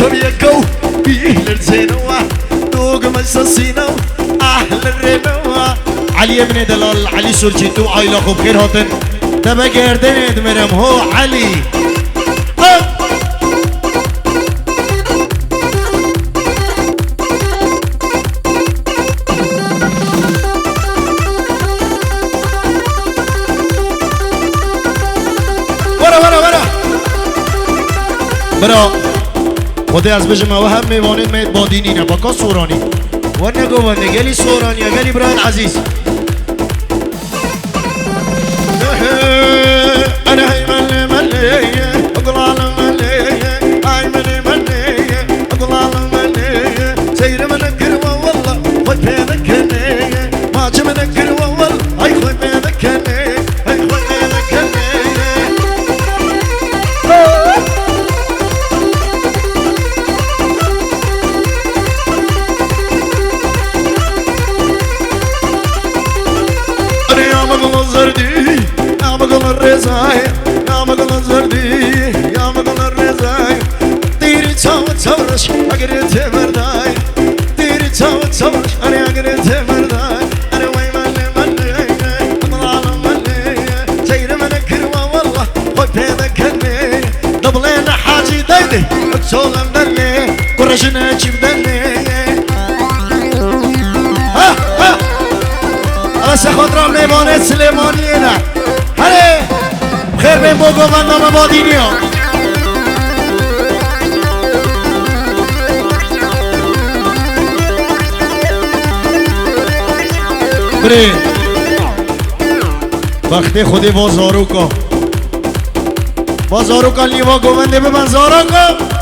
بيكو بيهل الزينوا دوق مساسينو أهل الرنوا علي من دلال علي سرجيتو عايلا خوب خير هاتن تبا گردن ادمرم هو علي برا خودی از بجم و هم میوانید مید با دینی نه با کا سورانی و نگو و نگلی سورانی گلی برای عزیز انا هی ملی ملی اقل عالم ملی هی ملی ملی اقل عالم ملی سیر من کروا والله خود پیدا کنی ماچ من کروا والله ای خود پیدا کنی ای خود پیدا کنی زردی یا مگل رضای یا مگل زردی یا مگل رضای تیری چاو چاورش اگر تمردای تیری چاو چاورش اگر تمردای انا وای مله مله طلال مله سیر من کروا والله خود پیدا کنی دبلنا حاجی دایدی اکسولم درلی قرشنا چیب درلی سخوندرام لیوان سلیمانی نه هره خیر بین بگو من نام بادینی ها بری وقتی خودی با زاروکا لیوا گوونده ببن زاروکا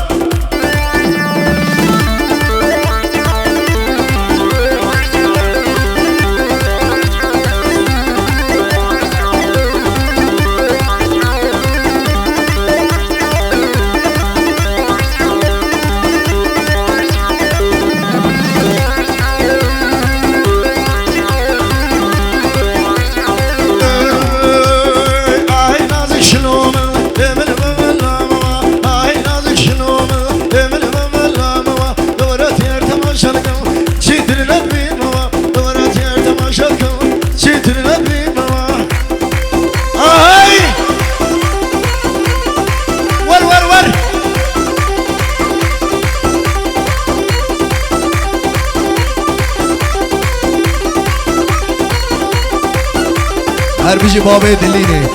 هر بیشی بابه دلینه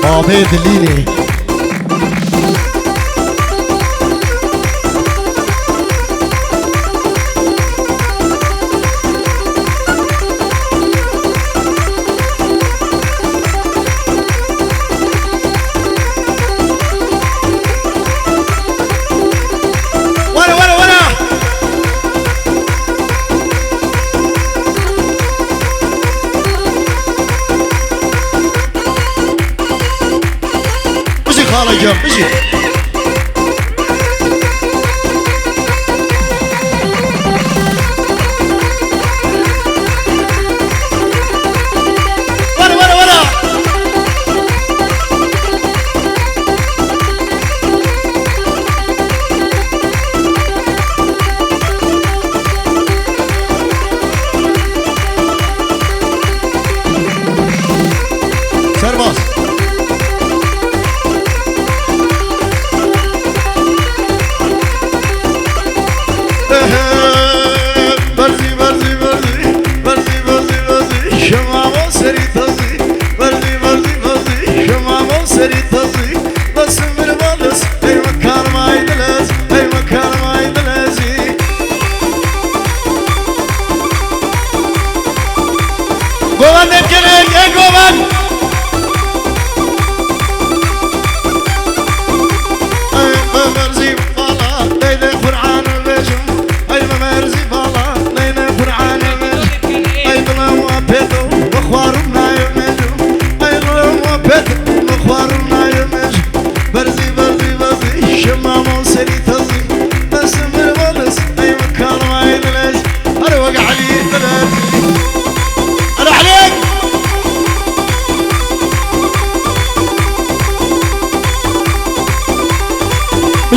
بابه دلینه alacağım bir şey.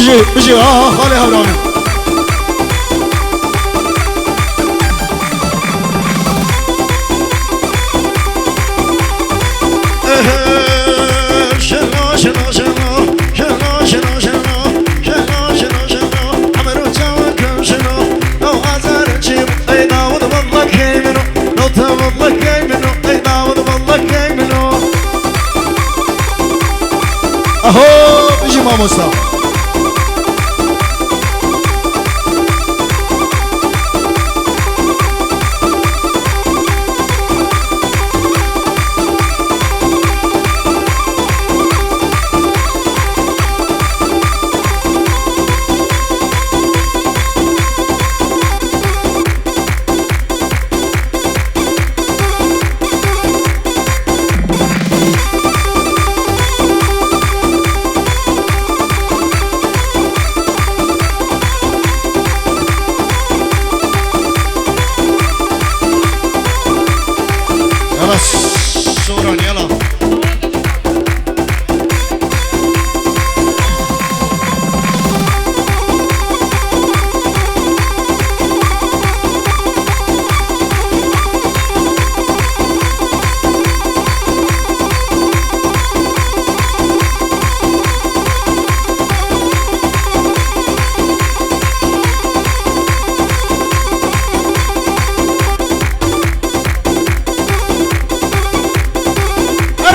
بجي خالي هبرامي اهو بيجي ماموسا صورا يلا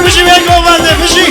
بشي بيكو بانده بشي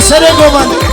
سره گومند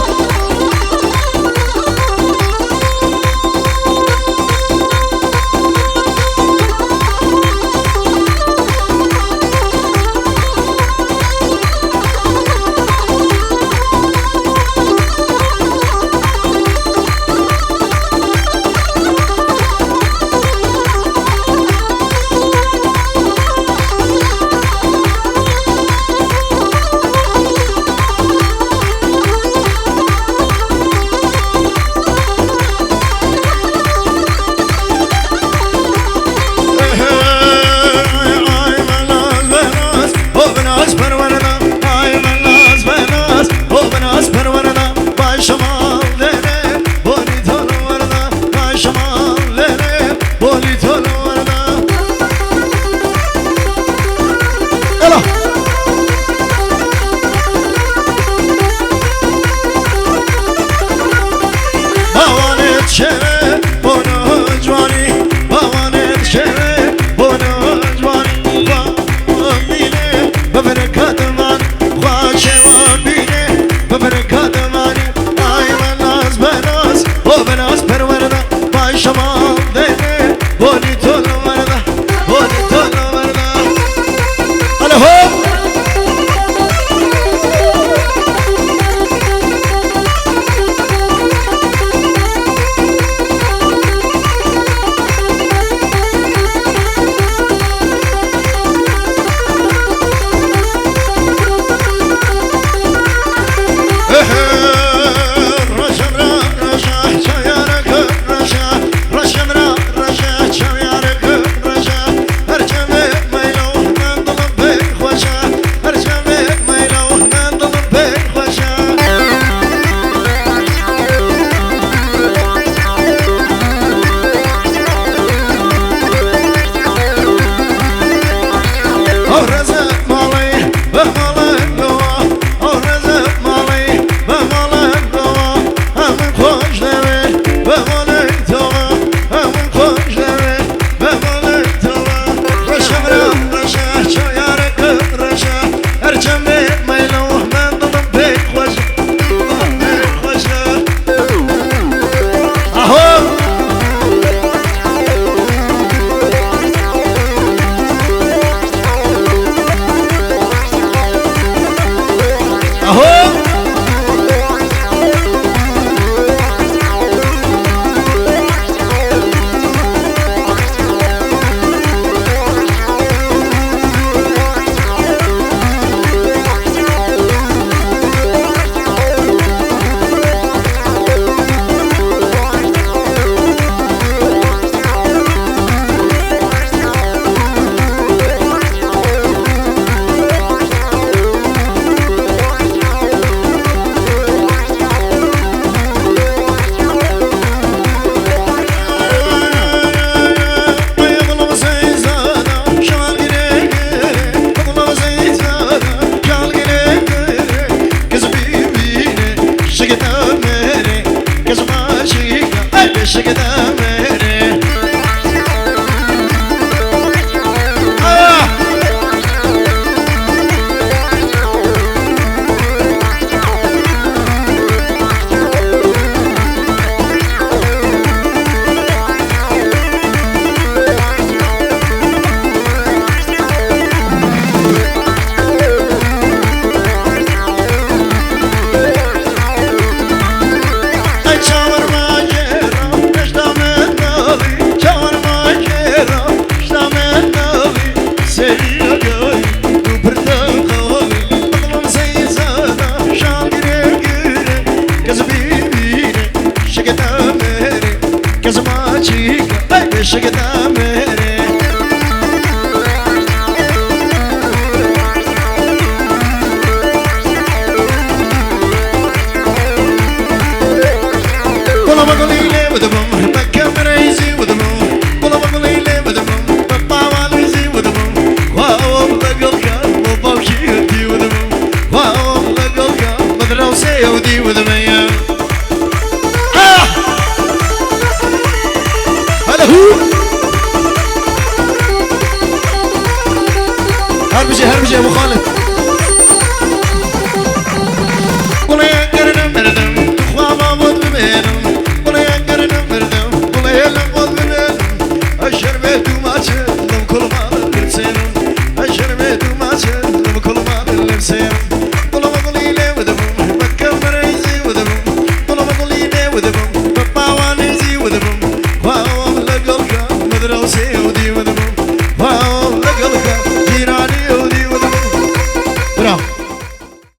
عاشق دامري والله ما قولي لي ودبم مكة مريزي ودبم والله ما قولي لي ودبم بابا واليزي ودبم واو بقولك وبوكي ودي ودبم واو بقولك مدروسي ودي ودبم هلا هو هربجي هربجي يا ابو خالد